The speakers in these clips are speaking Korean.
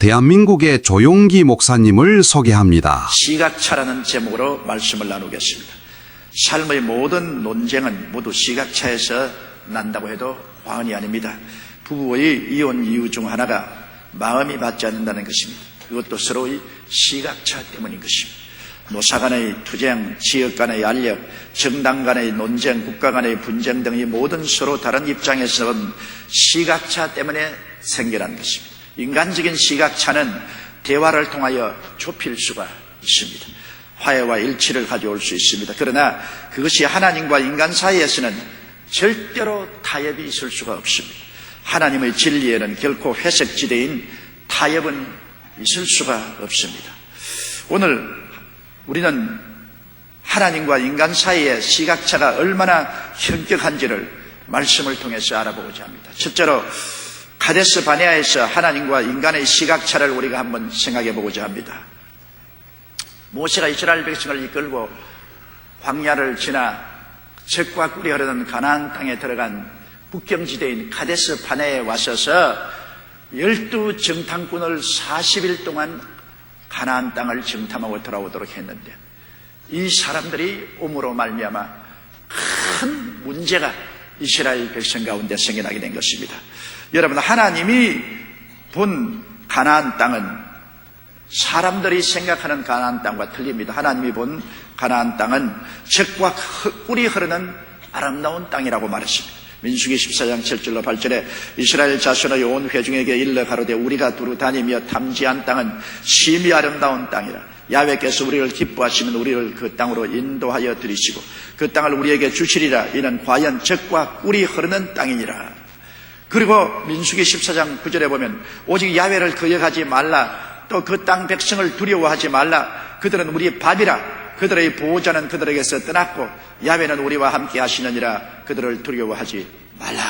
대한민국의 조용기 목사님을 소개합니다. 시각차라는 제목으로 말씀을 나누겠습니다. 삶의 모든 논쟁은 모두 시각차에서 난다고 해도 과언이 아닙니다. 부부의 이혼 이유 중 하나가 마음이 맞지 않는다는 것입니다. 그것도 서로의 시각차 때문인 것입니다. 노사 간의 투쟁, 지역 간의 알력, 정당 간의 논쟁, 국가 간의 분쟁 등의 모든 서로 다른 입장에서 온 시각차 때문에 생겨난 것입니다. 인간적인 시각차는 대화를 통하여 좁힐 수가 있습니다. 화해와 일치를 가져올 수 있습니다. 그러나 그것이 하나님과 인간 사이에서는 절대로 타협이 있을 수가 없습니다. 하나님의 진리에는 결코 회색지대인 타협은 있을 수가 없습니다. 오늘 우리는 하나님과 인간 사이의 시각차가 얼마나 현격한지를 말씀을 통해서 알아보고자 합니다. 첫째로 가데스 바네아에서 하나님과 인간의 시각차를 우리가 한번 생각해 보고자 합니다. 모세가 이스라엘 백성을 이끌고 광야를 지나 젖과 꿀이 흐르는 가나안 땅에 들어간 국경지대인 가데스 바네아에 와서서 12정탐꾼을 40일 동안 가나안 땅을 정탐하고 돌아오도록 했는데, 이 사람들이 옴으로 말미암아 큰 문제가 이스라엘 백성 가운데 생겨나게 된 것입니다. 여러분, 하나님이 본 가나안 땅은 사람들이 생각하는 가나안 땅과 틀립니다. 하나님이 본 가나안 땅은 젖과 꿀이 흐르는 아름다운 땅이라고 말했습니다. 민수기 14장 7절로 8절에 이스라엘 자손의 온 회중에게 일러 가로되 우리가 두루 다니며 탐지한 땅은 심히 아름다운 땅이라. 야훼께서 우리를 기뻐하시면 우리를 그 땅으로 인도하여 들이시고 그 땅을 우리에게 주시리라. 이는 과연 젖과 꿀이 흐르는 땅이니라. 그리고 민수기 14장 9절에 보면 오직 야훼를 거역하지 말라. 또 그 땅 백성을 두려워하지 말라. 그들은 우리의 밥이라. 그들의 보호자는 그들에게서 떠났고 야훼는 우리와 함께 하시느니라. 그들을 두려워하지 말라.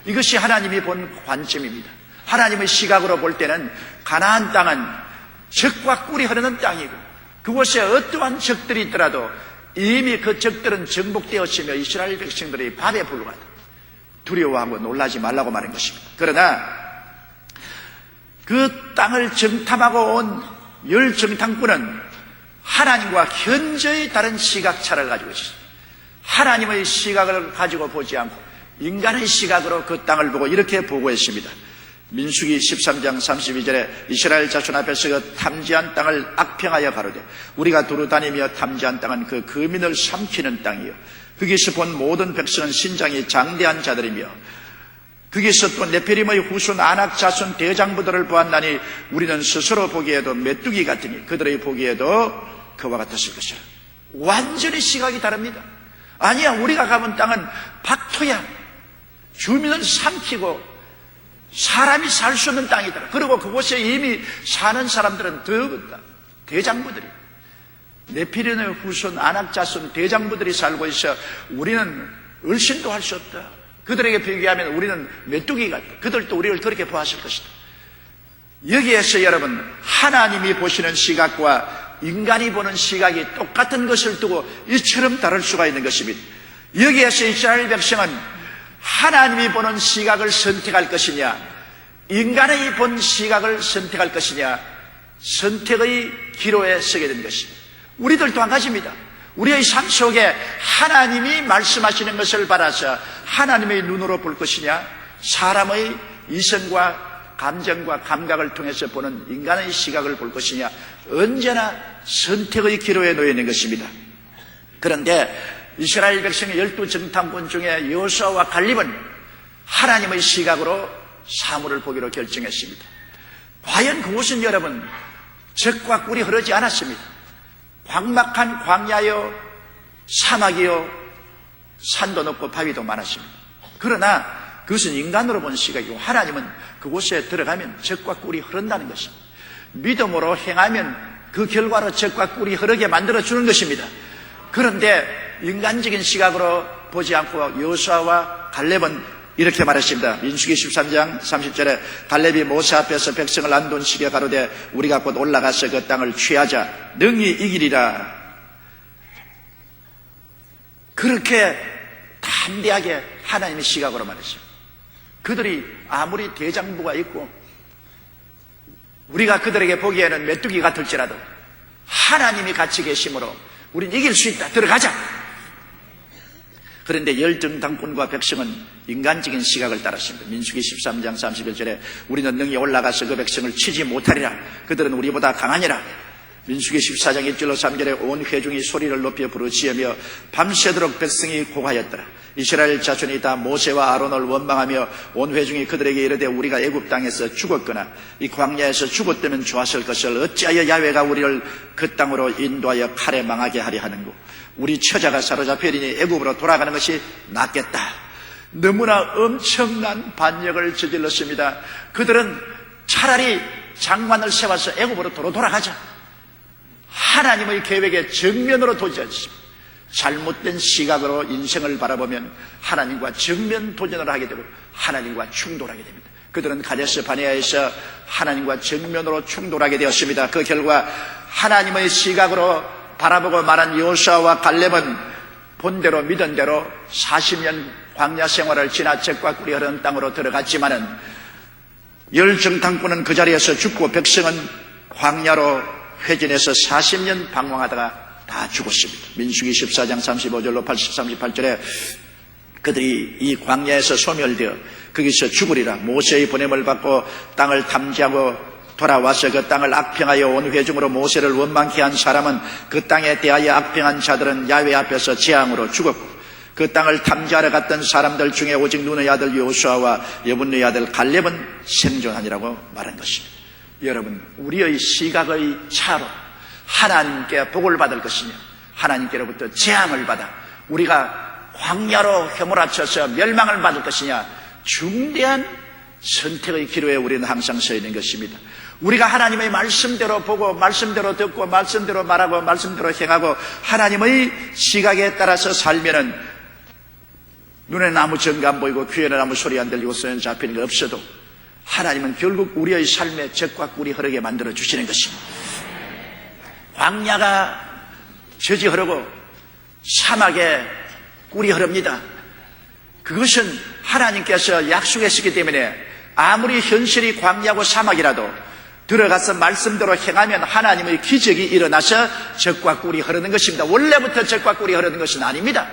이것이 하나님이 본 관점입니다. 하나님의 시각으로 볼 때는 가나안 땅은 젖과 꿀이 흐르는 땅이고 그곳에 어떠한 적들이 있더라도 이미 그 적들은 정복되었으며 이스라엘 백성들의 밥에 불과하다. 두려워하고 놀라지 말라고 말한 것입니다. 그러나 그 땅을 정탐하고 온 10정탐꾼은 하나님과 현저히 다른 시각차를 가지고 있습니다. 하나님의 시각을 가지고 보지 않고 인간의 시각으로 그 땅을 보고 이렇게 보고했습니다. 민수기 13장 32절에 이스라엘 자손 앞에서 그 탐지한 땅을 악평하여 가로되 우리가 두루 다니며 탐지한 땅은 그 거민을 삼키는 땅이요 거기서 본 모든 백성은 신장이 장대한 자들이며 거기서 또 네피림의 후손 아낙 자손 대장부들을 보았나니 우리는 스스로 보기에도 메뚜기 같으니 그들의 보기에도 그와 같았을 것이라. 완전히 시각이 다릅니다. 아니야, 우리가 가본 땅은 박토야. 주민을 삼키고 사람이 살 수 없는 땅이더라. 그리고 그곳에 이미 사는 사람들은 대장부들이 네피림의 후손 아낙 자손 대장부들이 살고 있어 우리는 얼씬도 할 수 없다. 그들에게 비교하면 우리는 메뚜기 같다. 그들도 우리를 그렇게 보았을 것이다. 여기에서 여러분, 하나님이 보시는 시각과 인간이 보는 시각이 똑같은 것을 두고 이처럼 다를 수가 있는 것입니다. 여기에서 이스라엘 백성은 하나님이 보는 시각을 선택할 것이냐, 인간의 본 시각을 선택할 것이냐, 선택의 기로에 서게 된 것입니다. 우리들도 한 가지입니다. 우리의 삶 속에 하나님이 말씀하시는 것을 받아서 하나님의 눈으로 볼 것이냐, 사람의 이성과 감정과 감각을 통해서 보는 인간의 시각을 볼 것이냐, 언제나 선택의 기로에 놓여 있는 것입니다. 그런데 이스라엘 백성의 12정탐꾼 중에 여호수아와 갈렙은 하나님의 시각으로 사물을 보기로 결정했습니다. 과연 그곳은 여러분 젖과 꿀이 흐르지 않았습니다. 광막한 광야요, 사막이요, 산도 높고 바위도 많았습니다. 그러나 그것은 인간으로 본 시각이고 하나님은 그곳에 들어가면 젖과 꿀이 흐른다는 것입니다. 믿음으로 행하면 그 결과로 젖과 꿀이 흐르게 만들어주는 것입니다. 그런데 인간적인 시각으로 보지 않고 여호수아와 갈렙은 이렇게 말했습니다. 민수기 13장 30절에 갈렙이 모세 앞에서 백성을 안돈시켜 가로되 우리가 곧 올라가서 그 땅을 취하자 능히 이기리라. 그렇게 담대하게 하나님의 시각으로 말했습니다. 그들이 아무리 대장부가 있고 우리가 그들에게 보기에는 메뚜기 같을지라도 하나님이 같이 계심으로 우린 이길 수 있다. 들어가자. 그런데 열정당꾼과 백성은 인간적인 시각을 따랐습니다. 민수기 13장 31절에 우리는 능히 올라가서 그 백성을 치지 못하리라. 그들은 우리보다 강하니라. 민수기 14장 1절로 3절에 온 회중이 소리를 높여 부르짖으며 밤새도록 백성이 고하였더라. 이스라엘 자손이 다 모세와 아론을 원망하며 온 회중이 그들에게 이르되 우리가 애굽 땅에서 죽었거나 이 광야에서 죽었다면 좋았을 것을 어찌하여 야훼가 우리를 그 땅으로 인도하여 칼에 망하게 하려 하는고 우리 처자가 사로잡히리니 애굽으로 돌아가는 것이 낫겠다. 너무나 엄청난 반역을 저질렀습니다. 그들은 차라리 장관을 세워서 애굽으로 돌아가자. 하나님의 계획에 정면으로 도전했습니다. 잘못된 시각으로 인생을 바라보면 하나님과 정면 도전을 하게 되고 하나님과 충돌하게 됩니다. 그들은 가데스 바네아에서 하나님과 정면으로 충돌하게 되었습니다. 그 결과 하나님의 시각으로 바라보고 말한 여호수아와 갈렙은 본대로 믿은 대로 40년 광야 생활을 지나 젖과 꿀이 흐르는 땅으로 들어갔지만은 열정당꾼은 그 자리에서 죽고 백성은 광야로 회진해서 40년 방황하다가 다 죽었습니다. 민수기 14장 35절로 38절에 그들이 이 광야에서 소멸되어 거기서 죽으리라. 모세의 보냄을 받고 땅을 탐지하고 돌아와서 그 땅을 악평하여 온 회중으로 모세를 원망케 한 사람은 그 땅에 대하여 악평한 자들은 야훼 앞에서 재앙으로 죽었고 그 땅을 탐지하러 갔던 사람들 중에 오직 눈의 아들 여호수아와 여분의 아들 갈렙은 생존하니라고 말한 것입니다. 여러분, 우리의 시각의 차로 하나님께 복을 받을 것이냐 하나님께로부터 재앙을 받아 우리가 광야로 휘몰아쳐서 멸망을 받을 것이냐 중대한 선택의 기로에 우리는 항상 서 있는 것입니다. 우리가 하나님의 말씀대로 보고 말씀대로 듣고 말씀대로 말하고 말씀대로 행하고 하나님의 시각에 따라서 살면은 눈에는 아무 증거 안 보이고 귀에는 아무 소리 안 들리고 손에는 잡히는 게 없어도 하나님은 결국 우리의 삶에 젖과 꿀이 흐르게 만들어 주시는 것입니다. 광야가 젖이 흐르고 사막에 꿀이 흐릅니다. 그것은 하나님께서 약속했기 때문에 아무리 현실이 광야고 사막이라도 들어가서 말씀대로 행하면 하나님의 기적이 일어나서 젖과 꿀이 흐르는 것입니다. 원래부터 젖과 꿀이 흐르는 것은 아닙니다.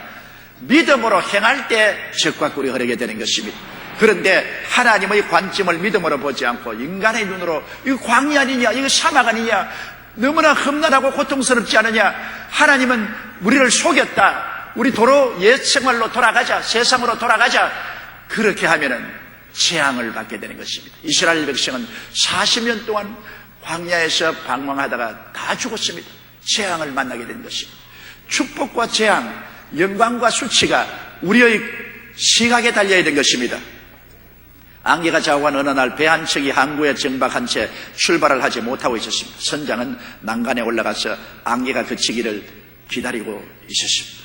믿음으로 행할 때 젖과 꿀이 흐르게 되는 것입니다. 그런데 하나님의 관점을 믿음으로 보지 않고 인간의 눈으로 이거 광야 아니냐 이거 사막 아니냐 너무나 험난하고 고통스럽지 않으냐 하나님은 우리를 속였다. 우리 도로 옛 생활로 돌아가자. 세상으로 돌아가자. 그렇게 하면은 재앙을 받게 되는 것입니다. 이스라엘 백성은 40년 동안 광야에서 방황하다가 다 죽었습니다. 재앙을 만나게 된 것입니다. 축복과 재앙, 영광과 수치가 우리의 시각에 달려야 된 것입니다. 안개가 좌우한 어느 날 배 한 척이 항구에 정박한 채 출발을 하지 못하고 있었습니다. 선장은 난간에 올라가서 안개가 그치기를 기다리고 있었습니다.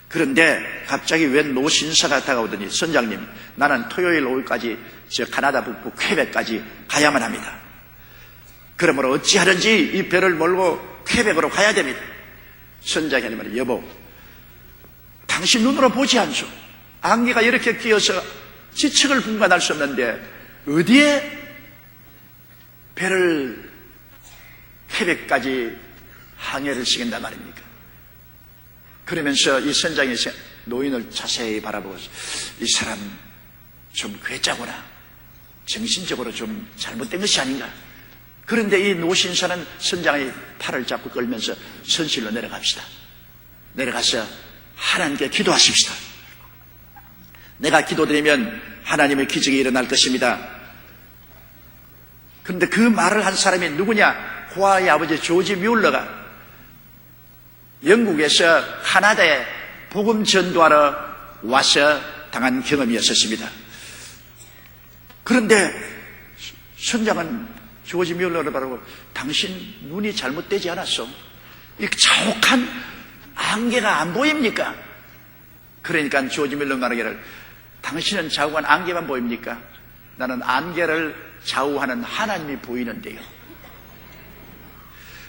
그런데 갑자기 웬 노신사가 다가오더니 선장님, 나는 토요일 오후까지 저 카나다 북부 퀘벡까지 가야만 합니다. 그러므로 어찌하든지 이 배를 몰고 퀘벡으로 가야 됩니다. 선장이 하는 말이 여보, 당신 눈으로 보지 않소. 안개가 이렇게 끼어서 지측을 분간할 수 없는데 어디에 배를 퀘벡까지 항해를 시킨단 말입니까? 그러면서 이 선장이 노인을 자세히 바라보고 이 사람 좀 괴짜구나. 정신적으로 좀 잘못된 것이 아닌가. 그런데 이 노신사는 선장의 팔을 잡고 끌면서 선실로 내려갑시다. 내려가서 하나님께 기도하십시다. 내가 기도드리면 하나님의 기적이 일어날 것입니다. 그런데 그 말을 한 사람이 누구냐? 고아의 아버지 조지 뮬러가 영국에서 카나다에 복음 전도하러 와서 당한 경험이었습니다. 그런데 선장은 조지 뮬러를 바라보고 당신 눈이 잘못되지 않았어? 이 자욱한 안개가 안 보입니까? 그러니까 조지 뮬러 말하기를 당신은 자욱한 안개만 보입니까? 나는 안개를 좌우하는 하나님이 보이는데요.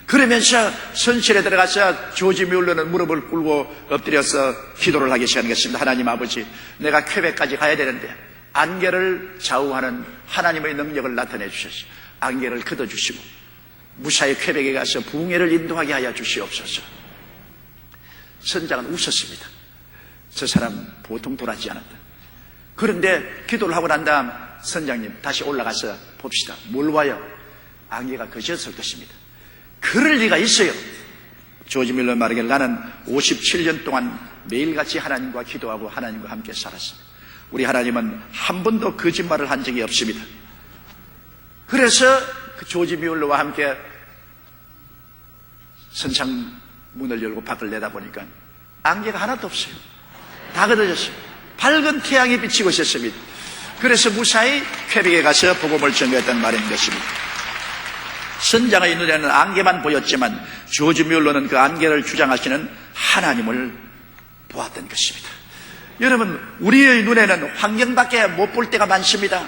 그러면서 선실에 들어가서 조지 뮬러는 무릎을 꿇고 엎드려서 기도를 하기 시작했습니다. 하나님 아버지, 내가 퀘벡까지 가야 되는데 안개를 좌우하는 하나님의 능력을 나타내 주셨어요. 안개를 걷어주시고 무사히 쾌백에 가서 부흥회를 인도하게 하여 주시옵소서. 선장은 웃었습니다. 저 사람 보통 돌았지 않았다. 그런데 기도를 하고 난 다음 선장님 다시 올라가서 봅시다. 뭘 와요? 안개가 그쳤을 것입니다. 그럴 리가 있어요. 조지 밀러 말하길 나는 57년 동안 매일같이 하나님과 기도하고 하나님과 함께 살았습니다. 우리 하나님은 한 번도 거짓말을 한 적이 없습니다. 그래서 그 조지 밀러와 함께 선창 문을 열고 밖을 내다보니까 안개가 하나도 없어요. 다 걷어졌어요. 밝은 태양이 비치고 있었습니다. 그래서 무사히 쾌백에 가서 복음을 전했던 말인 것입니다. 선장의 눈에는 안개만 보였지만 조지 뮬러는 그 안개를 주장하시는 하나님을 보았던 것입니다. 여러분, 우리의 눈에는 환경밖에 못 볼 때가 많습니다.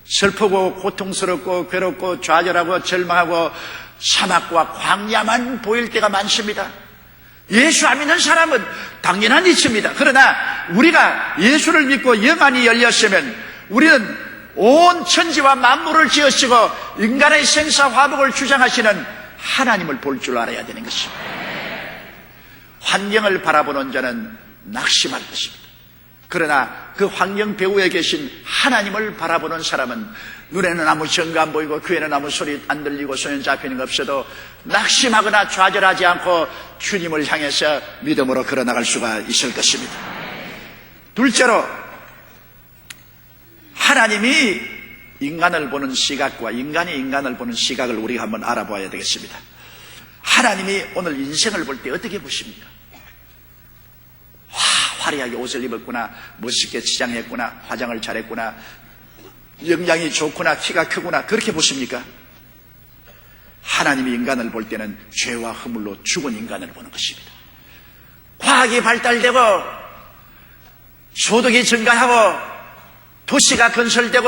슬프고 고통스럽고 괴롭고 좌절하고 절망하고 사막과 광야만 보일 때가 많습니다. 예수 안 믿는 사람은 당연한 이치입니다. 그러나 우리가 예수를 믿고 영안이 열렸으면 우리는 온 천지와 만물을 지으시고 인간의 생사화복을 주장하시는 하나님을 볼 줄 알아야 되는 것입니다. 환경을 바라보는 자는 낙심할 것입니다. 그러나 그 환경 배후에 계신 하나님을 바라보는 사람은 눈에는 아무 증거 안 보이고 귀에는 아무 소리 안 들리고 손에 잡히는 거 없어도 낙심하거나 좌절하지 않고 주님을 향해서 믿음으로 걸어나갈 수가 있을 것입니다. 둘째로, 하나님이 인간을 보는 시각과 인간이 인간을 보는 시각을 우리가 한번 알아봐야 되겠습니다. 하나님이 오늘 인생을 볼 때 어떻게 보십니까? 화려하게 옷을 입었구나, 멋있게 치장했구나, 화장을 잘했구나, 영양이 좋구나, 키가 크구나, 그렇게 보십니까? 하나님이 인간을 볼 때는 죄와 허물로 죽은 인간을 보는 것입니다. 과학이 발달되고 소득이 증가하고 도시가 건설되고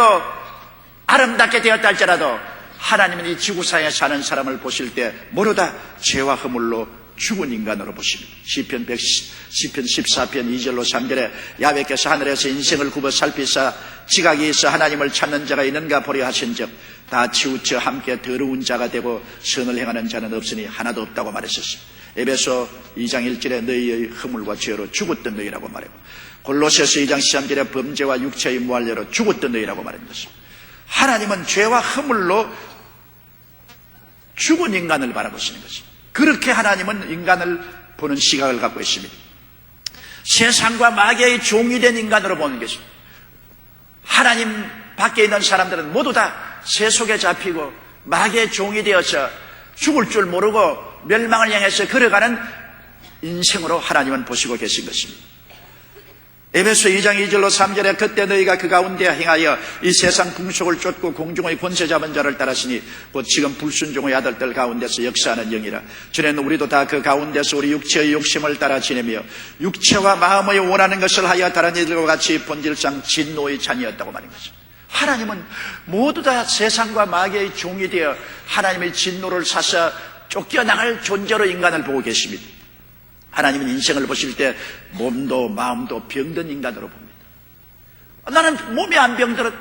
아름답게 되었다 할지라도 하나님은 이 지구상에 사는 사람을 보실 때 모두 죄와 허물로 죽은 인간으로 보십니다. 시편 14편 2절로 3절에 야훼께서 하늘에서 인생을 굽어 살피사 지각이 있어 하나님을 찾는 자가 있는가 보려 하신즉 다 치우쳐 함께 더러운 자가 되고 선을 행하는 자는 없으니 하나도 없다고 말했었습니다. 에베소 2장 1절에 너희의 허물과 죄로 죽었던 너희라고 말하고 골로새서 2장 13절에 범죄와 육체의 무할례로 죽었던 너희라고 말한 것입니다. 하나님은 죄와 허물로 죽은 인간을 바라보시는 것입니다. 그렇게 하나님은 인간을 보는 시각을 갖고 있습니다. 세상과 마귀의 종이 된 인간으로 보는 것입니다. 하나님 밖에 있는 사람들은 모두 다 세속에 잡히고 마귀의 종이 되어서 죽을 줄 모르고 멸망을 향해서 걸어가는 인생으로 하나님은 보시고 계신 것입니다. 에베소 2장 2절로 3절에 그때 너희가 그 가운데 행하여 이 세상 풍속을 쫓고 공중의 권세 잡은 자를 따르시니 곧 지금 불순종의 아들들 가운데서 역사하는 영이라. 전에는 우리도 다 그 가운데서 우리 육체의 욕심을 따라 지내며 육체와 마음의 원하는 것을 하여 다른 이들과 같이 본질상 진노의 자녀였다고 말인 것입니다. 하나님은 모두 다 세상과 마귀의 종이 되어 하나님의 진노를 사서 쫓겨나갈 존재로 인간을 보고 계십니다. 하나님은 인생을 보실 때 몸도 마음도 병든 인간으로 봅니다. 나는 몸이 안 병들었,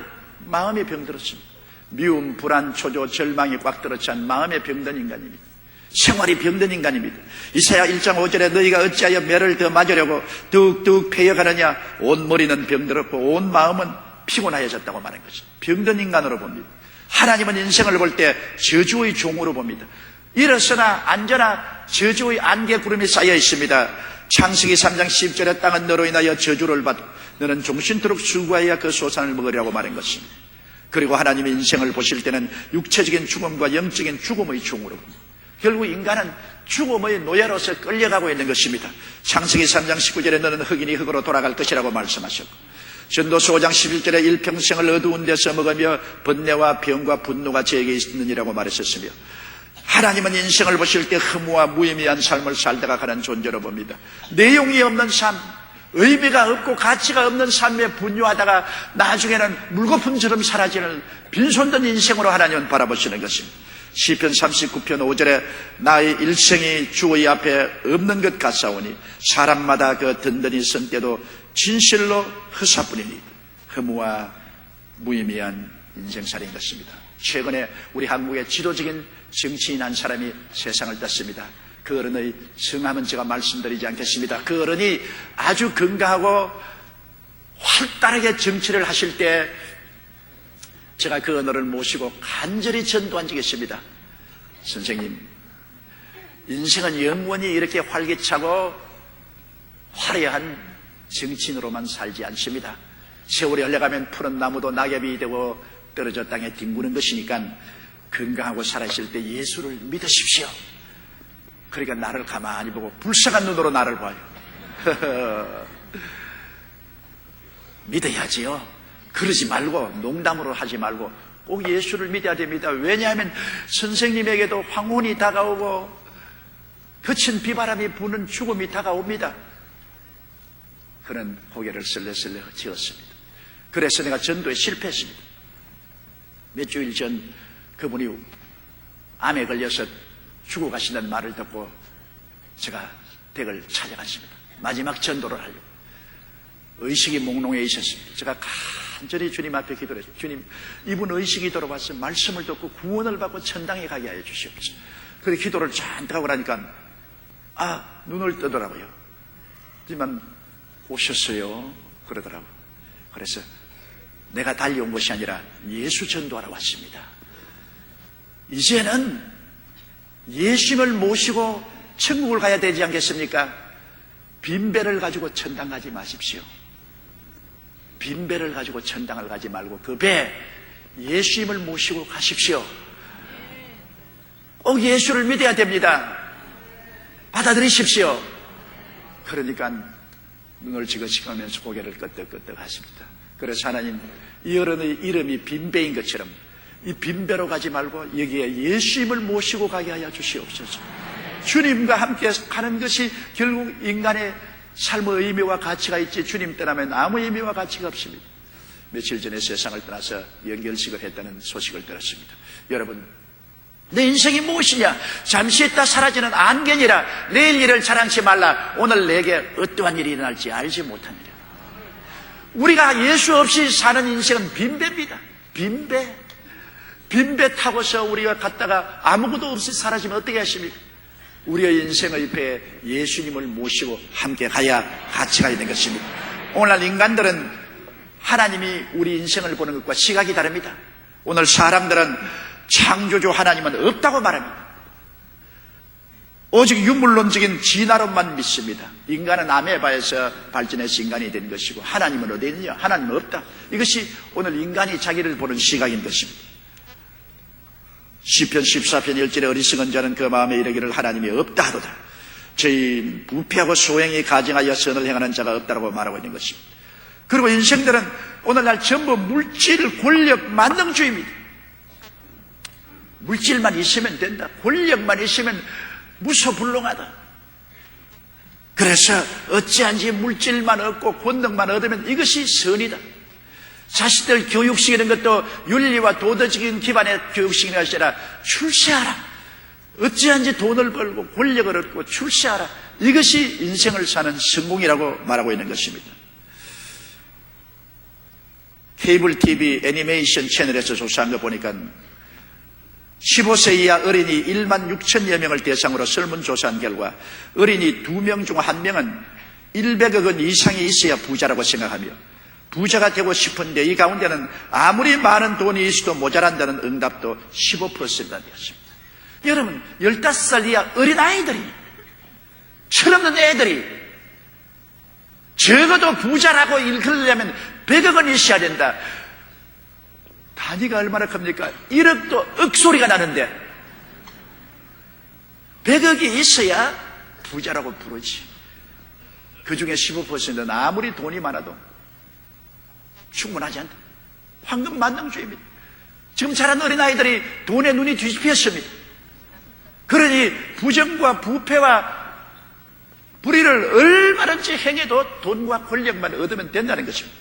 마음이 병들었습니다. 미움, 불안, 초조, 절망이 꽉 들어찬 마음에 병든 인간입니다. 생활이 병든 인간입니다. 이사야 1장 5절에 너희가 어찌하여 매를 더 맞으려고 뚝뚝 패여가느냐. 온 머리는 병들었고 온 마음은 피곤하여졌다고 말한 것입니다. 병든 인간으로 봅니다. 하나님은 인생을 볼 때 저주의 종으로 봅니다. 일어서나 앉아나 저주의 안개 구름이 쌓여 있습니다. 창세기 3장 10절에 땅은 너로 인하여 저주를 받고 너는 종신토록 수고하여 그 소산을 먹으려고 말한 것입니다. 그리고 하나님의 인생을 보실 때는 육체적인 죽음과 영적인 죽음의 종으로 봅니다. 결국 인간은 죽음의 노예로서 끌려가고 있는 것입니다. 창세기 3장 19절에 너는 흑인이 흑으로 돌아갈 것이라고 말씀하셨고 전도서 5장 11절에 일평생을 어두운 데서 먹으며 번뇌와 병과 분노가 제게 있느니라고 말했었으며 하나님은 인생을 보실 때 허무와 무의미한 삶을 살다가 가는 존재로 봅니다. 내용이 없는 삶, 의미가 없고 가치가 없는 삶에 분유하다가 나중에는 물거품처럼 사라지는 빈손든 인생으로 하나님은 바라보시는 것입니다. 시편 39편 5절에 나의 일생이 주의 앞에 없는 것 같사오니 사람마다 그 든든히 선 때도 진실로 허사뿐이니 허무와 무의미한 인생살인 것입니다. 최근에 우리 한국의 지도적인 정치인 한 사람이 세상을 떴습니다. 그 어른의 성함은 제가 말씀드리지 않겠습니다. 그 어른이 아주 건강하고 활달하게 정치를 하실 때 제가 그 어른을 모시고 간절히 전도한 적이 있습니다. 선생님, 인생은 영원히 이렇게 활기차고 화려한 정치인으로만 살지 않습니다. 세월이 흘러가면 푸른 나무도 낙엽이 되고 떨어져 땅에 뒹구는 것이니까 건강하고 살아있을 때 예수를 믿으십시오. 그러니까 나를 가만히 보고 불쌍한 눈으로 나를 봐요. 믿어야지요. 그러지 말고 농담으로 하지 말고 꼭 예수를 믿어야 됩니다. 왜냐하면 선생님에게도 황혼이 다가오고 거친 비바람이 부는 죽음이 다가옵니다. 그는 고개를 쓸래쓸래 지었습니다. 그래서 내가 전도에 실패했습니다. 몇 주일 전 그분이 암에 걸려서 죽어가신다는 말을 듣고 제가 댁을 찾아갔습니다. 마지막 전도를 하려고. 의식이 몽롱해 있었습니다. 제가 간절히 주님 앞에 기도했습니다. 주님, 이분 의식이 돌아와서 말씀을 듣고 구원을 받고 천당에 가게 하여 주시옵소서. 그래서 기도를 잔뜩 하고 나니까 눈을 뜨더라고요. 하지만 오셨어요 그러더라고요. 그래서 내가 달려온 것이 아니라 예수 전도하러 왔습니다. 이제는 예수님을 모시고 천국을 가야 되지 않겠습니까? 빈배를 가지고 천당 가지 마십시오. 빈배를 가지고 천당을 가지 말고 그 배 예수님을 모시고 가십시오. 꼭 예수를 믿어야 됩니다. 받아들이십시오. 그러니까 눈을 지그시가면서 고개를 끄덕끄덕 하십니다. 그래서 하나님, 이 어른의 이름이 빈배인 것처럼 이 빈배로 가지 말고 여기에 예수님을 모시고 가게 하여 주시옵소서. 주님과 함께 가는 것이 결국 인간의 삶의 의미와 가치가 있지, 주님 떠나면 아무 의미와 가치가 없습니다. 며칠 전에 세상을 떠나서 연결식을 했다는 소식을 들었습니다. 여러분, 내 인생이 무엇이냐? 잠시 있다 사라지는 안개니라. 내일 일을 자랑치 말라. 오늘 내게 어떠한 일이 일어날지 알지 못한 일이라. 우리가 예수 없이 사는 인생은 빈배입니다. 빈배 타고서 우리가 갔다가 아무것도 없이 사라지면 어떻게 하십니까? 우리의 인생의 배에 예수님을 모시고 함께 가야 가치가 있는 것입니다. 오늘날 인간들은 하나님이 우리 인생을 보는 것과 시각이 다릅니다. 오늘 사람들은 창조주 하나님은 없다고 말합니다. 오직 유물론적인 진화론만 믿습니다. 인간은 아메바에서 발전해서 인간이 된 것이고 하나님은 어디 있느냐? 하나님은 없다. 이것이 오늘 인간이 자기를 보는 시각인 것입니다. 시편 14편 1절에 어리석은 자는 그 마음에 이르기를 하나님이 없다 하도다. 저희 부패하고 소행이 가증하여 선을 행하는 자가 없다고 말하고 있는 것입니다. 그리고 인생들은 오늘날 전부 물질, 권력, 만능주의입니다. 물질만 있으면 된다. 권력만 있으면 무소불능하다. 그래서 어찌한지 물질만 얻고 권능만 얻으면 이것이 선이다. 자식들 교육시키는 것도 윤리와 도덕적인 기반의 교육시키는 것이 아니라 출세하라. 어찌한지 돈을 벌고 권력을 얻고 출세하라. 이것이 인생을 사는 성공이라고 말하고 있는 것입니다. 케이블 TV 애니메이션 채널에서 조사한 거 보니까 15세 이하 어린이 1만 6천여 명을 대상으로 설문조사한 결과 어린이 2명 중 1명은 100억 원 이상이 있어야 부자라고 생각하며 부자가 되고 싶은데 이 가운데는 아무리 많은 돈이 있어도 모자란다는 응답도 15%나 되었습니다. 여러분, 15살 이하 어린아이들이, 철없는 애들이 적어도 부자라고 일컬려면 100억 원 있어야 된다. 단위가 얼마나 큽니까? 1억도 억소리가 나는데 100억이 있어야 부자라고 부르지. 그 중에 15%는 아무리 돈이 많아도 충분하지 않다. 황금 만능주의입니다. 지금 자란 어린아이들이 돈에 눈이 뒤집혔습니다. 그러니 부정과 부패와 불의를 얼마든지 행해도 돈과 권력만 얻으면 된다는 것입니다.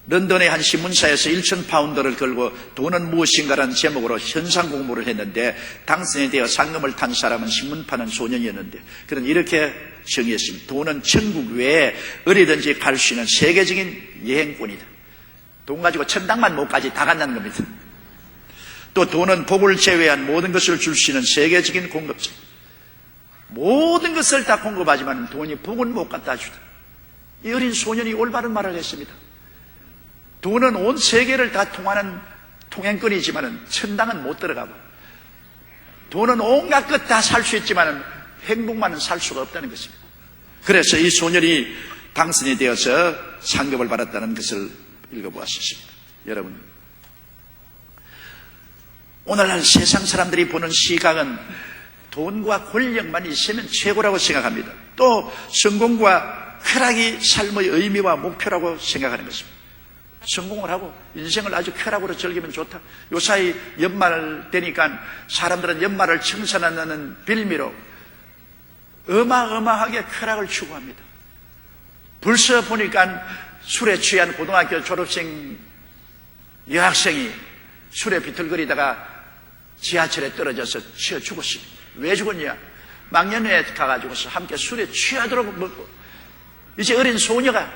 런던의 한 신문사에서 1,000파운드를 걸고 돈은 무엇인가라는 제목으로 현상 공부를 했는데 당선이 되어 상금을 탄 사람은 신문 파는 소년이었는데 그는 이렇게 정의했습니다. 돈은 천국 외에 어디든지 갈 수 있는 세계적인 여행권이다. 돈 가지고 천당만 못 가지 다 간다는 겁니다. 또 돈은 복을 제외한 모든 것을 줄 수 있는 세계적인 공급자. 모든 것을 다 공급하지만 돈이 복은 못 갖다 주다. 이 어린 소년이 올바른 말을 했습니다. 돈은 온 세계를 다 통하는 통행권이지만 천당은 못 들어가고, 돈은 온갖 것 다 살 수 있지만 행복만은 살 수가 없다는 것입니다. 그래서 이 소년이 당선이 되어서 상급을 받았다는 것을 읽어보았습니다. 여러분, 오늘날 세상 사람들이 보는 시각은 돈과 권력만 있으면 최고라고 생각합니다. 또 성공과 쾌락이 삶의 의미와 목표라고 생각하는 것입니다. 성공을 하고 인생을 아주 쾌락으로 즐기면 좋다. 요사이 연말 되니까 사람들은 연말을 청산하는 빌미로 어마어마하게 쾌락을 추구합니다. 벌써 보니까 술에 취한 고등학교 졸업생 여학생이 술에 비틀거리다가 지하철에 떨어져서 치어 죽었습니다. 왜 죽었냐? 망년회에 가가지고서 함께 술에 취하도록 먹고, 이제 어린 소녀가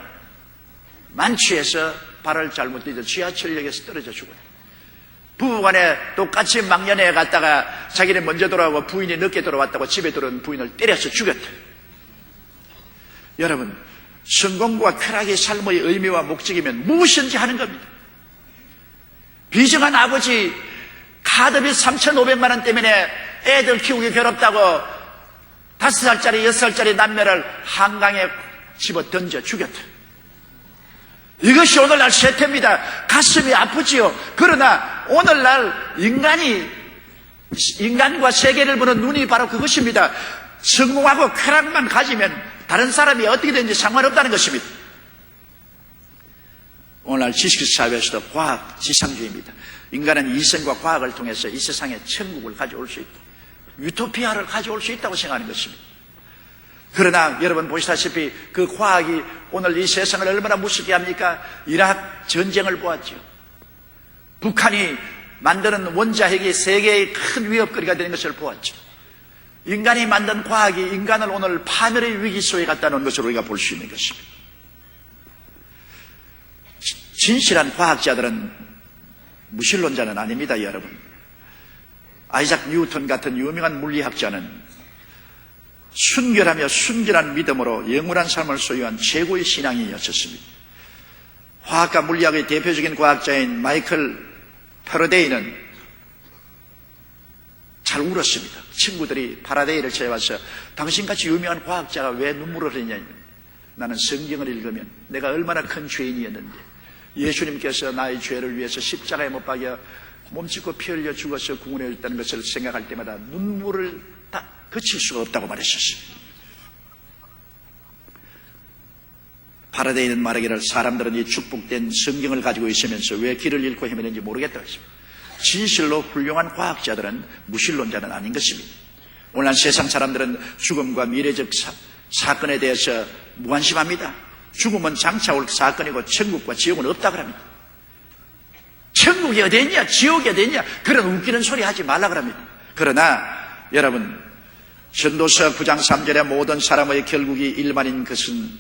만취해서 발을 잘못 디뎌 지하철역에서 떨어져 죽었다. 부부간에 똑같이 망년회에 갔다가 자기는 먼저 돌아오고 부인이 늦게 돌아왔다고 집에 들어온 부인을 때려서 죽였다. 여러분, 성공과 쾌락이 삶의 의미와 목적이면 무엇인지 하는 겁니다. 비정한 아버지 카드비 3,500만 원 때문에 애들 키우기 괴롭다고 5살짜리 6살짜리 남매를 한강에 집어 던져 죽였다. 이것이 오늘날 세태입니다. 가슴이 아프지요. 그러나 오늘날 인간과 세계를 보는 눈이 바로 그것입니다. 성공하고 쾌락만 가지면 다른 사람이 어떻게 되는지 상관없다는 것입니다. 오늘날 지식사회에서도 과학 지상주의입니다. 인간은 이성과 과학을 통해서 이 세상에 천국을 가져올 수 있다, 유토피아를 가져올 수 있다고 생각하는 것입니다. 그러나 여러분 보시다시피 그 과학이 오늘 이 세상을 얼마나 무섭게 합니까? 이라크 전쟁을 보았죠. 북한이 만드는 원자핵이 세계의 큰 위협거리가 되는 것을 보았죠. 인간이 만든 과학이 인간을 오늘 파멸의 위기 속에 갖다 놓은 것을 우리가 볼 수 있는 것입니다. 진실한 과학자들은 무신론자는 아닙니다, 여러분. 아이작 뉴턴 같은 유명한 물리학자는 순결하며 순결한 믿음으로 영원한 삶을 소유한 최고의 신앙인이었습니다. 화학과 물리학의 대표적인 과학자인 마이클 패러데이는 잘 울었습니다. 친구들이 파라데이를 찾아와서 당신같이 유명한 과학자가 왜 눈물을 흘리냐, 나는 성경을 읽으면 내가 얼마나 큰 죄인이었는데 예수님께서 나의 죄를 위해서 십자가에 못 박여 몸짓고 피 흘려 죽어서 구원해 줬다는 것을 생각할 때마다 눈물을 다 그칠 수가 없다고 말했었습니다. 파라데이는 말하기를 사람들은 이 축복된 성경을 가지고 있으면서 왜 길을 잃고 헤매는지 모르겠다고 했습니다. 진실로 훌륭한 과학자들은 무신론자는 아닌 것입니다. 오늘날 세상 사람들은 죽음과 미래적 사건에 대해서 무관심합니다. 죽음은 장차 올 사건이고 천국과 지옥은 없다 그럽니다. 천국이 어디 있냐, 지옥이 어디 있냐, 그런 웃기는 소리 하지 말라 그럽니다. 그러나 여러분, 전도서 9장 3절에 모든 사람의 결국이 일만인 것은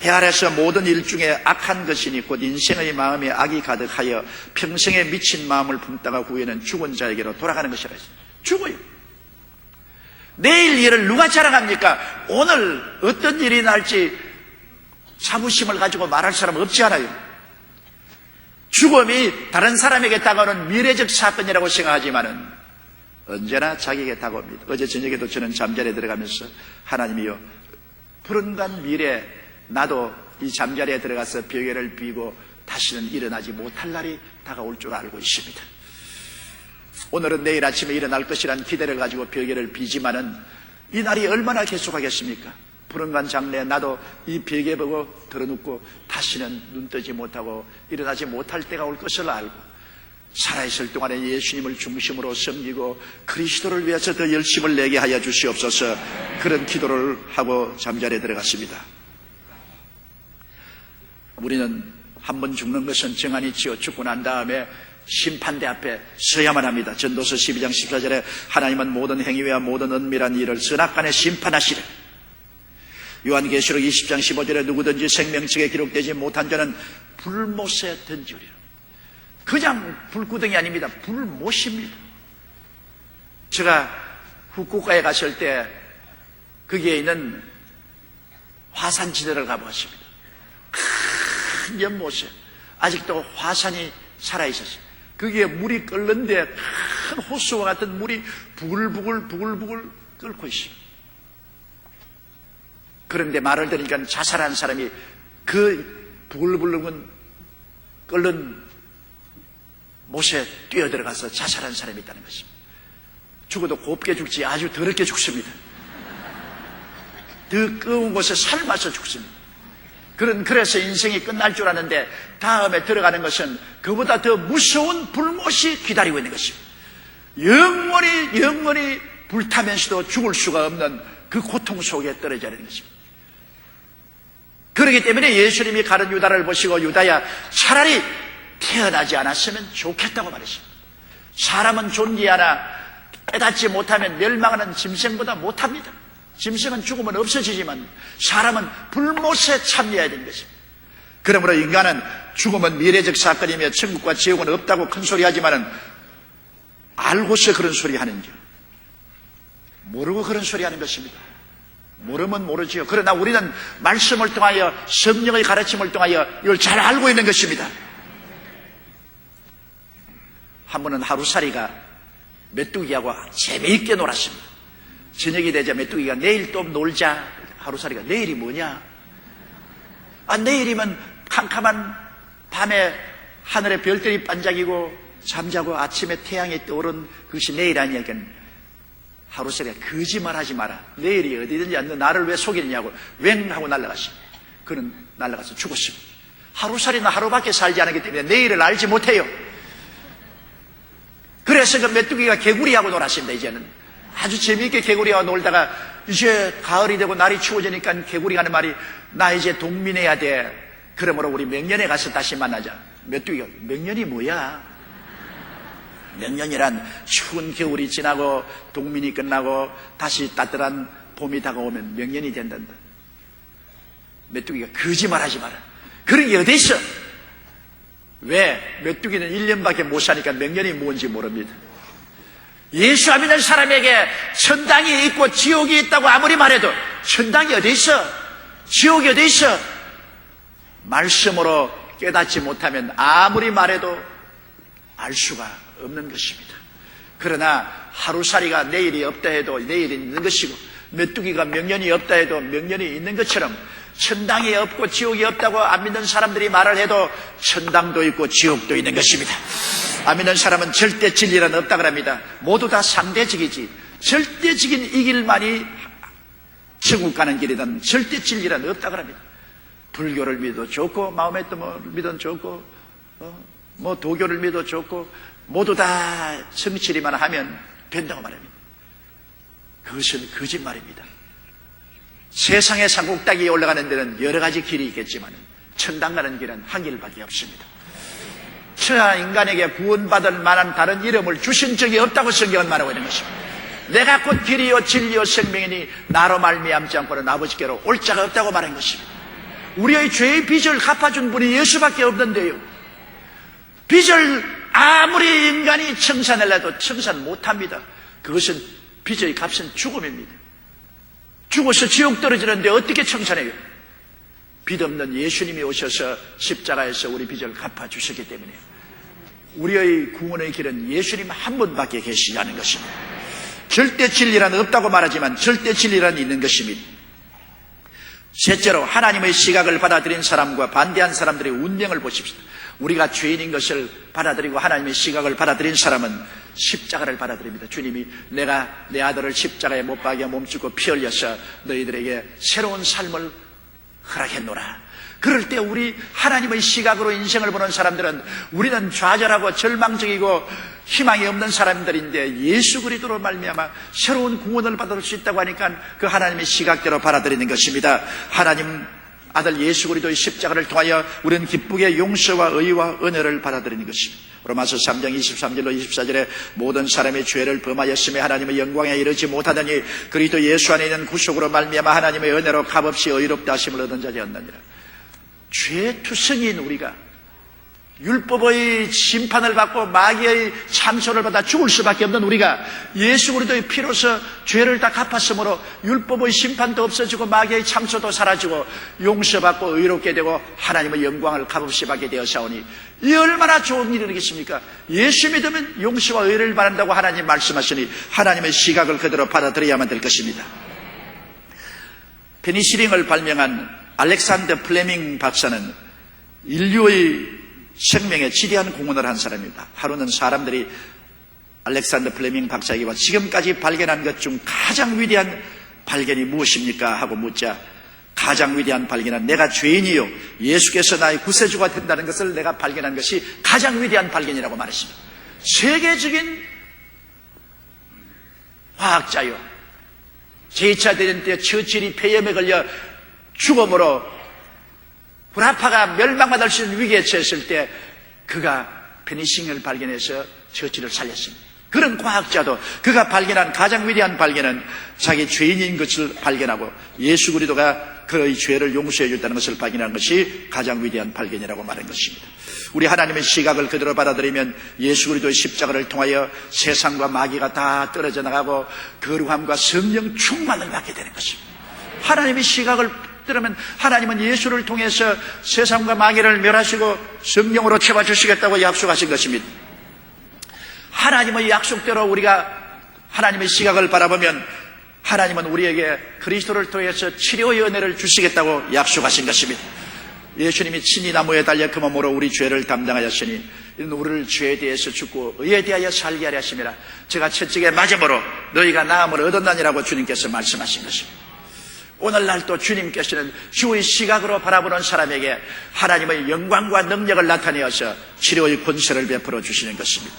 해 아래서 모든 일 중에 악한 것이니 곧 인생의 마음에 악이 가득하여 평생에 미친 마음을 품다가 후에는 죽은 자에게로 돌아가는 것이라 했습니다. 죽어요. 내일 일을 누가 자랑합니까? 오늘 어떤 일이 날지 자부심을 가지고 말할 사람은 없지 않아요. 죽음이 다른 사람에게 다가오는 미래적 사건이라고 생각하지만은 언제나 자기에게 다가옵니다. 어제 저녁에도 저는 잠자리에 들어가면서 하나님이여, 불언간 미래 나도 이 잠자리에 들어가서 벽에를 비고 다시는 일어나지 못할 날이 다가올 줄 알고 있습니다. 오늘은 내일 아침에 일어날 것이란 기대를 가지고 벽에를 비지만은 이 날이 얼마나 계속하겠습니까? 불언간 장래에 나도 이 벽에 보고 들어눕고 다시는 눈 뜨지 못하고 일어나지 못할 때가 올 것을 알고 살아있을 동안에 예수님을 중심으로 섬기고 그리스도를 위해서 더 열심을 내게 하여 주시옵소서. 그런 기도를 하고 잠자리에 들어갔습니다. 우리는 한 번 죽는 것은 정한이지요. 죽고 난 다음에 심판대 앞에 서야만 합니다. 전도서 12장 14절에 하나님은 모든 행위와 모든 은밀한 일을 선악간에 심판하시라. 요한계시록 20장 15절에 누구든지 생명책에 기록되지 못한 자는 불못에 던지리라. 그냥 불구덩이 아닙니다. 불못입니다. 제가 후쿠오카에 갔을 때 거기에 있는 화산지대를 가보았습니다. 큰 연못에 아직도 화산이 살아있었어요. 거기에 물이 끓는데 큰 호수와 같은 물이 부글부글 끓고 있습니다. 그런데 말을 들으니까 자살한 사람이 그 부글부글 끓는 못에 뛰어들어가서 자살한 사람이 있다는 것입니다. 죽어도 곱게 죽지 아주 더럽게 죽습니다. 더 끄운 곳에 삶아서 죽습니다. 그래서 인생이 끝날 줄 아는데 다음에 들어가는 것은 그보다 더 무서운 불못이 기다리고 있는 것입니다. 영원히 불타면서도 죽을 수가 없는 그 고통 속에 떨어져야 하는 것입니다. 그렇기 때문에 예수님이 가는 유다를 보시고 유다야 차라리 태어나지 않았으면 좋겠다고 말했습니다. 사람은 존귀하나 깨닫지 못하면 멸망하는 짐승보다 못합니다. 짐승은 죽으면 없어지지만 사람은 불못에 참여해야 되는 것입니다. 그러므로 인간은 죽으면 미래적 사건이며 천국과 지옥은 없다고 큰 소리 하지만은 알고서 그런 소리 하는지 모르고 그런 소리 하는 것입니다. 모르면 모르지요. 그러나 우리는 말씀을 통하여 성령의 가르침을 통하여 이걸 잘 알고 있는 것입니다. 한 번은 하루살이가 메뚜기하고 재미있게 놀았습니다. 저녁이 되자 메뚜기가 내일 또 놀자. 하루살이가 내일이 뭐냐? 내일이면 캄캄한 밤에 하늘에 별들이 반짝이고 잠자고 아침에 태양이 떠오른 그것이 내일 아니니까 하루살이가 거짓말하지 마라. 내일이 어디든지 너 나를 왜 속이느냐고 웽 하고 날아갔습니다. 그는 날아가서 죽었습니다. 하루살이는 하루밖에 살지 않았기 때문에 내일을 알지 못해요. 그래서 그 메뚜기가 개구리하고 놀았습니다. 이제는 아주 재미있게 개구리하고 놀다가 이제 가을이 되고 날이 추워지니까 개구리가 하는 말이 나 이제 동민해야 돼. 그러므로 우리 명년에 가서 다시 만나자. 메뚜기가 명년이 뭐야? 명년이란 추운 겨울이 지나고 동민이 끝나고 다시 따뜻한 봄이 다가오면 명년이 된단다. 메뚜기가 거짓말하지 마라. 그런 게 어디 있어? 왜? 메뚜기는 1년밖에 못 사니까 명년이 뭔지 모릅니다. 예수 안 믿는 사람에게 천당이 있고 지옥이 있다고 아무리 말해도 천당이 어디 있어? 지옥이 어디 있어? 말씀으로 깨닫지 못하면 아무리 말해도 알 수가 없는 것입니다. 그러나 하루살이가 내일이 없다 해도 내일이 있는 것이고 메뚜기가 명년이 없다 해도 명년이 있는 것처럼 천당이 없고 지옥이 없다고 안 믿는 사람들이 말을 해도 천당도 있고 지옥도 있는 것입니다. 안 믿는 사람은 절대 진리란 없다고 합니다. 모두 다 상대적이지 절대적인 이 길만이 천국 가는 길이든 절대 진리란 없다고 합니다. 불교를 믿어도 좋고 마음의 뜻을 믿어도 좋고 도교를 믿어도 좋고 모두 다 성실히만 하면 된다고 말합니다. 그것은 거짓말입니다. 세상의 산꼭대기에 올라가는 데는 여러 가지 길이 있겠지만 천당 가는 길은 한 길밖에 없습니다. 천하 인간에게 구원받을 만한 다른 이름을 주신 적이 없다고 성경은 말하고 있는 것입니다. 내가 곧 길이요 진리요 생명이니 나로 말미암지 않고는 아버지께로 올 자가 없다고 말한 것입니다. 우리의 죄의 빚을 갚아준 분이 예수밖에 없는데요. 빚을 아무리 인간이 청산하려도 청산 못합니다. 그것은 빚의 값은 죽음입니다. 죽어서 지옥 떨어지는데 어떻게 청산해요? 빚 없는 예수님이 오셔서 십자가에서 우리 빚을 갚아주셨기 때문에 우리의 구원의 길은 예수님 한 분밖에 계시지 않은 것입니다. 절대 진리란 없다고 말하지만 절대 진리란 있는 것입니다. 셋째로 하나님의 시각을 받아들인 사람과 반대한 사람들의 운명을 보십시오. 우리가 죄인인 것을 받아들이고 하나님의 시각을 받아들인 사람은 십자가를 받아들입니다. 주님이 내가 내 아들을 십자가에 못 박여 몸주고 피 흘려서 너희들에게 새로운 삶을 허락했노라. 그럴 때 우리 하나님의 시각으로 인생을 보는 사람들은 우리는 좌절하고 절망적이고 희망이 없는 사람들인데 예수 그리스도로 말미암아 새로운 구원을 받을 수 있다고 하니까 그 하나님의 시각대로 받아들이는 것입니다. 하나님 아들 예수 그리스도의 십자가를 통하여 우리는 기쁘게 용서와 의와 은혜를 받아들이는 것입니다. 로마서 3장 23절로 24절에 모든 사람의 죄를 범하였으며 하나님의 영광에 이르지 못하더니 그리스도 예수 안에 있는 구속으로 말미암아 하나님의 은혜로 값없이 의롭다 하심을 얻은 자 되었느니라. 죄투성인 우리가 율법의 심판을 받고 마귀의 참소를 받아 죽을 수밖에 없는 우리가 예수 그리스도의 피로서 죄를 다 갚았으므로 율법의 심판도 없어지고 마귀의 참소도 사라지고 용서받고 의롭게 되고 하나님의 영광을 값없이 받게 되었사오니 이 얼마나 좋은 일이겠습니까? 예수 믿으면 용서와 의를 받는다고 하나님 말씀하시니 하나님의 시각을 그대로 받아들여야만 될 것입니다. 페니실린을 발명한 알렉산더 플레밍 박사는 인류의 생명에 지대한 공헌을 한 사람입니다. 하루는 사람들이 알렉산더 플레밍 박사에게 와 지금까지 발견한 것 중 가장 위대한 발견이 무엇입니까? 하고 묻자 가장 위대한 발견은 내가 죄인이요 예수께서 나의 구세주가 된다는 것을 내가 발견한 것이 가장 위대한 발견이라고 말했습니다. 세계적인 화학자요, 제2차 대전 때 처칠이 폐렴에 걸려 죽음으로 구라파가 멸망받을 수 있는 위기에 처했을 때 그가 페니실린을 발견해서 처칠을 살렸습니다. 그런 과학자도 그가 발견한 가장 위대한 발견은 자기 죄인인 것을 발견하고 예수 그리스도가 그의 죄를 용서해 줬다는 것을 발견한 것이 가장 위대한 발견이라고 말한 것입니다. 우리 하나님의 시각을 그대로 받아들이면 예수 그리스도의 십자가를 통하여 세상과 마귀가 다 떨어져 나가고 거룩함과 성령 충만을 받게 되는 것입니다. 하나님의 시각을 그러면 하나님은 예수를 통해서 세상과 마귀를 멸하시고 성령으로 채워주시겠다고 약속하신 것입니다. 하나님의 약속대로 우리가 하나님의 시각을 바라보면 하나님은 우리에게 그리스도를 통해서 치료의 은혜를 주시겠다고 약속하신 것입니다. 예수님이 친히 나무에 달려 그 몸으로 우리 죄를 담당하였으니 이는 우리를 죄에 대해서 죽고 의에 대하여 살게 하려 하심이라. 제가 채찍에 맞음으로 너희가 나음을 얻었나니라고 주님께서 말씀하신 것입니다. 오늘날 또 주님께서는 주의 시각으로 바라보는 사람에게 하나님의 영광과 능력을 나타내어서 치료의 권세를 베풀어 주시는 것입니다.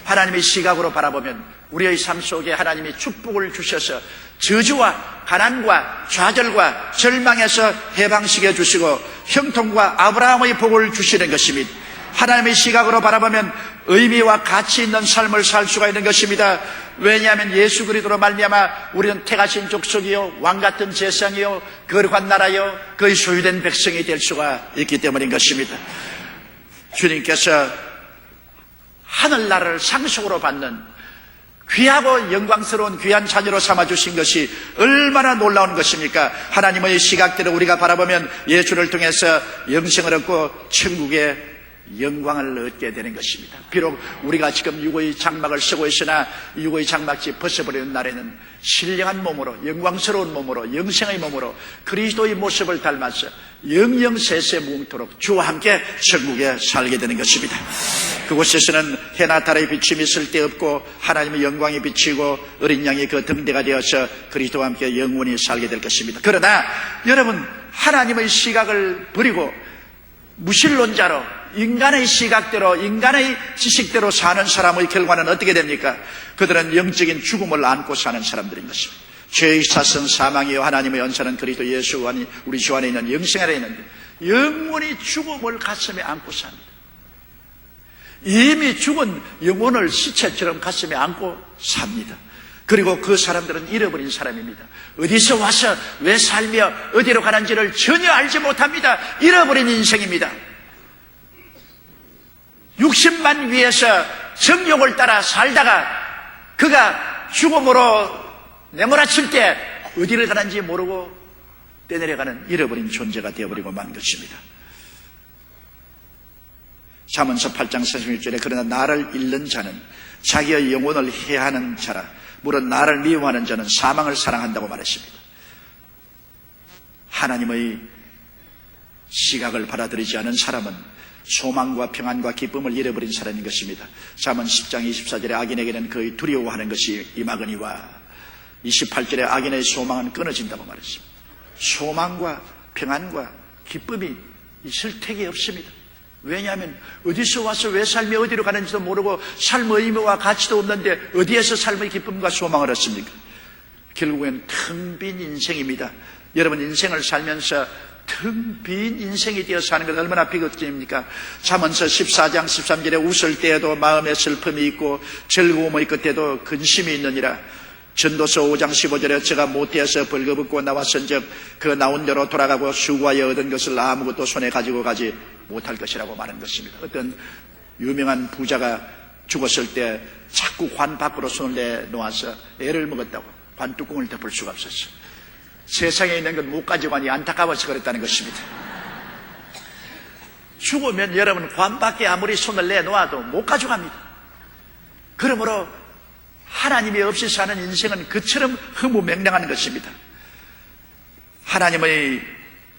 하나님의 시각으로 바라보면 우리의 삶 속에 하나님이 축복을 주셔서 저주와 가난과 좌절과 절망에서 해방시켜 주시고 형통과 아브라함의 복을 주시는 것입니다. 하나님의 시각으로 바라보면 의미와 가치 있는 삶을 살 수가 있는 것입니다. 왜냐하면 예수 그리스도로 말미암아 우리는 택하신 족속이요 왕같은 제상이요 거룩한 나라요 그의 소유된 백성이 될 수가 있기 때문인 것입니다. 주님께서 하늘나라를 상속으로 받는 귀하고 영광스러운 귀한 자녀로 삼아주신 것이 얼마나 놀라운 것입니까? 하나님의 시각대로 우리가 바라보면 예수를 통해서 영생을 얻고 천국의 영광을 얻게 되는 것입니다. 비록 우리가 지금 육의 장막을 쓰고 있으나 육의 장막이 벗어버리는 날에는 신령한 몸으로 영광스러운 몸으로 영생의 몸으로 그리스도의 모습을 닮아서 영영세세 무궁토록 주와 함께 천국에 살게 되는 것입니다. 그곳에서는 해나 달의 비침이 쓸데없고 하나님의 영광이 비치고 어린 양이 그 등대가 되어서 그리스도와 함께 영원히 살게 될 것입니다. 그러나 여러분 하나님의 시각을 버리고 무신론자로 인간의 시각대로 인간의 지식대로 사는 사람의 결과는 어떻게 됩니까? 그들은 영적인 죽음을 안고 사는 사람들인 것입니다. 죄의 사선 사망이요 하나님의 연사는 그리스도 예수 안에 우리 주 안에 있는 영생 안에 있는데 영원히 죽음을 가슴에 안고 삽니다. 이미 죽은 영혼을 시체처럼 가슴에 안고 삽니다. 그리고 그 사람들은 잃어버린 사람입니다. 어디서 와서 왜 살며 어디로 가는지를 전혀 알지 못합니다. 잃어버린 인생입니다. 육신만 위해서 정욕을 따라 살다가 그가 죽음으로 내몰아칠 때 어디를 가는지 모르고 떠내려가는 잃어버린 존재가 되어버리고 만 것입니다. 잠언서 8장 46절에 그러나 나를 잃는 자는 자기의 영혼을 해하는 자라. 물론 나를 미워하는 자는 사망을 사랑한다고 말했습니다. 하나님의 시각을 받아들이지 않은 사람은 소망과 평안과 기쁨을 잃어버린 사람인 것입니다. 잠언 10장 24절에 악인에게는 거의 두려워하는 것이 임하거니와 28절에 악인의 소망은 끊어진다고 말했습니다. 소망과 평안과 기쁨이 있을 택이 없습니다. 왜냐하면 어디서 와서 왜 살며 어디로 가는지도 모르고 삶의 의미와 가치도 없는데 어디에서 삶의 기쁨과 소망을 얻습니까? 결국엔 텅 빈 인생입니다. 여러분 인생을 살면서 텅 빈 인생이 되어 사는 것 얼마나 비극입니까? 잠언서 14장 13절에 웃을 때에도 마음에 슬픔이 있고 즐거움의 끝에도 근심이 있느니라. 전도서 5장 15절에 제가 모태에서 벌거벗고 나왔은즉 그 나온 대로 돌아가고 수고하여 얻은 것을 아무것도 손에 가지고 가지 못할 것이라고 말한 것입니다. 어떤 유명한 부자가 죽었을 때 자꾸 관 밖으로 손을 내놓아서 애를 먹었다고 관 뚜껑을 덮을 수가 없었어요. 세상에 있는 건 못 가지고 가니 안타까워서 그랬다는 것입니다. 죽으면 여러분 관 밖에 아무리 손을 내놓아도 못 가져갑니다. 그러므로 하나님이 없이 사는 인생은 그처럼 허무맹랑한 것입니다. 하나님의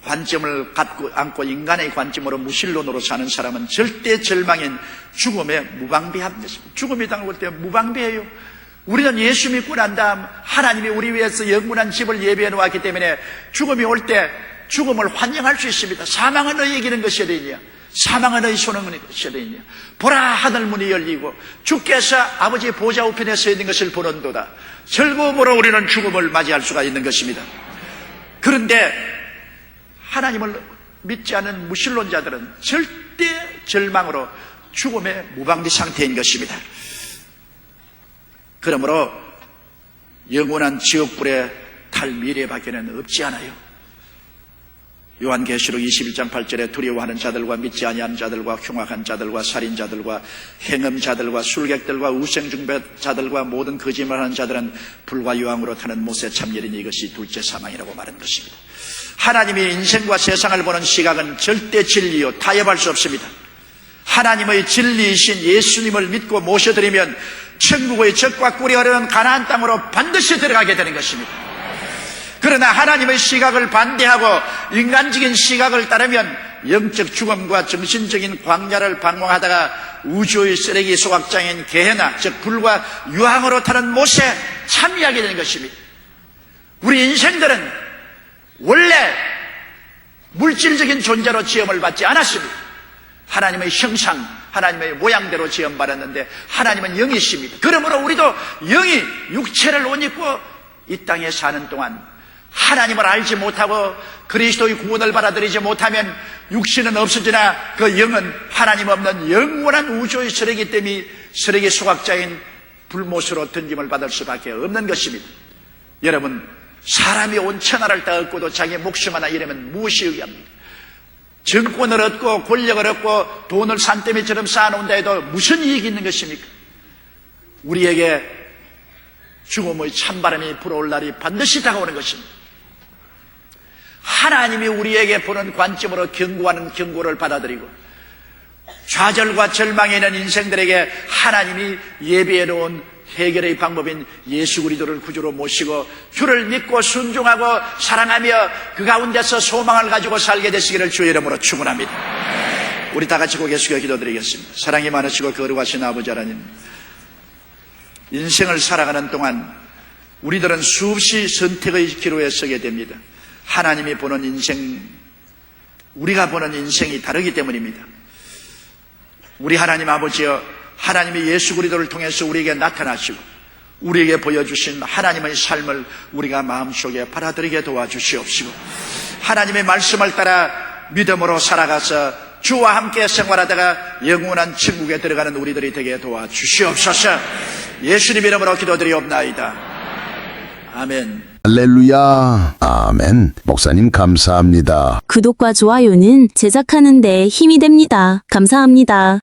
관점을 갖고 안고 인간의 관점으로 무신론으로 사는 사람은 절대 절망인 죽음에 무방비한 것입니다. 죽음이 당할 때 무방비해요. 우리는 예수 믿고 난 다음 하나님이 우리 위해서 영원한 집을 예비해 놓았기 때문에 죽음이 올 때 죽음을 환영할 수 있습니다. 사망은 너희 이기는 것이야 되느냐, 사망은 너희 소능은 것이야 되느냐. 보라 하늘 문이 열리고 주께서 아버지 보좌 우편에 서 있는 것을 보는도다. 즐거움으로 우리는 죽음을 맞이할 수가 있는 것입니다. 그런데 하나님을 믿지 않는 무신론자들은 절대 절망으로 죽음의 무방비 상태인 것입니다. 그러므로 영원한 지옥불에 탈 미래밖에는 없지 않아요. 요한계시록 21장 8절에 두려워하는 자들과 믿지 아니하는 자들과 흉악한 자들과 살인자들과 행음자들과 술객들과 우생중배자들과 모든 거짓말하는 자들은 불과 유황으로 타는 못에 참여리니 이것이 둘째 사망이라고 말한 것입니다. 하나님이 인생과 세상을 보는 시각은 절대 진리요 타협할 수 없습니다. 하나님의 진리이신 예수님을 믿고 모셔드리면 천국의 젖과 꿀이 흐르는 가나안 땅으로 반드시 들어가게 되는 것입니다. 그러나 하나님의 시각을 반대하고 인간적인 시각을 따르면 영적 죽음과 정신적인 광야를 방황하다가 우주의 쓰레기 소각장인 게헤나, 즉 불과 유황으로 타는 못에 참여하게 되는 것입니다. 우리 인생들은 원래 물질적인 존재로 지음을 받지 않았습니다. 하나님의 형상, 하나님의 모양대로 지음받았는데 하나님은 영이십니다. 그러므로 우리도 영이 육체를 옷 입고 이 땅에 사는 동안 하나님을 알지 못하고 그리스도의 구원을 받아들이지 못하면 육신은 없어지나 그 영은 하나님 없는 영원한 우주의 쓰레기 때문에 쓰레기 소각자인 불못으로 던짐을 받을 수밖에 없는 것입니다. 여러분, 사람이 온 천하를 다 얻고도 자기 목숨 하나 잃으면 무엇이 의미합니까? 정권을 얻고 권력을 얻고 돈을 산더미처럼 쌓아놓는다 해도 무슨 이익이 있는 것입니까? 우리에게 죽음의 찬바람이 불어올 날이 반드시 다가오는 것입니다. 하나님이 우리에게 보는 관점으로 경고하는 경고를 받아들이고 좌절과 절망에 있는 인생들에게 하나님이 예비해 놓은 해결의 방법인 예수 그리스도를 구주로 모시고 주를 믿고 순종하고 사랑하며 그 가운데서 소망을 가지고 살게 되시기를 주의 이름으로 축원합니다. 우리 다 같이 고개 숙여 기도드리겠습니다. 사랑이 많으시고 거룩하신 아버지 하나님, 인생을 살아가는 동안 우리들은 수없이 선택의 기로에 서게 됩니다. 하나님이 보는 인생, 우리가 보는 인생이 다르기 때문입니다. 우리 하나님 아버지여, 하나님이 예수 그리스도를 통해서 우리에게 나타나시고 우리에게 보여주신 하나님의 삶을 우리가 마음속에 받아들이게 도와주시옵시고 하나님의 말씀을 따라 믿음으로 살아가서 주와 함께 생활하다가 영원한 천국에 들어가는 우리들이 되게 도와주시옵소서. 예수님 이름으로 기도드리옵나이다. 아멘. 할렐루야. 아멘. 목사님 감사합니다. 구독과 좋아요는 제작하는 데 힘이 됩니다. 감사합니다.